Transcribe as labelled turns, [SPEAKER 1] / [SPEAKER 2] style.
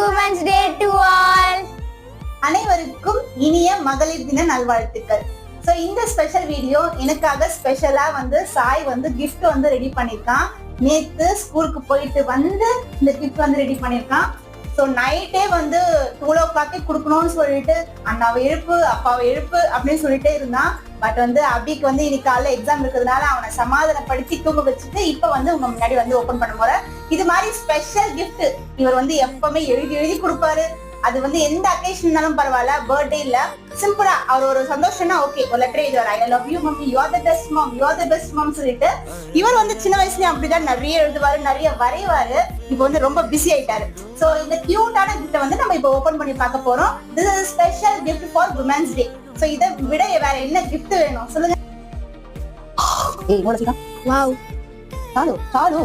[SPEAKER 1] Women's Day to all.
[SPEAKER 2] அனைவருக்கும் இனிய மகளிர் தின நல்வாழ்த்துக்கள். சோ இந்த ஸ்பெஷல் வீடியோ எனக்காக ஸ்பெஷலா சாய் gift ரெடி பண்ணிருக்கான். நேத்து ஸ்கூலுக்கு போயிட்டு இந்த gift ரெடி பண்ணிருக்கான். சோ நைட்டே 2 o'clock குடுக்கணும்னு சொல்லிட்டு அண்ணாவை எழுப்பு அப்பாவை எழுப்பு அப்படின்னு சொல்லிட்டே இருந்தான். பட் அபிக்கு இன்னைக்கு காலைல எக்ஸாம் இருக்கிறதுனால அவனை சமாதானப்படுத்தி தூங்க வச்சுட்டு இப்ப உங்க முன்னாடி ஓபன் பண்ண போறேன். இது மாதிரி ஸ்பெஷல் gift இவர் எப்பவுமே எழுதி கொடுப்பாரு. அது எந்த அக்கேஷன்னாலும் பரவாயில்ல, பர்த்டே இல்ல, சிம்பிளா அவர் ஒரு சந்தோஷம்னா ஓகே ஒரு லெட்டர் எழுதுவார். I love you mummy, you are the best mom, you are the best mom சொல்லிட்டு இவர் சின்ன வயசுலயும் அப்படிதான் நிறைய எழுதுவாரு, நிறைய வரைவாரு. இப்போ ரொம்ப பிஸி ஆயிட்டாரு. சோ இந்த கியூட்டான கிஃப்ட் நம்ம இப்போ ஓபன் பண்ணி பார்க்க போறோம். This is special gift for women's day. So இதை விட வேற என்ன கிஃப்ட் வேணும் சொல்லுங்க. ஏய் வாவ் சாலு சாலு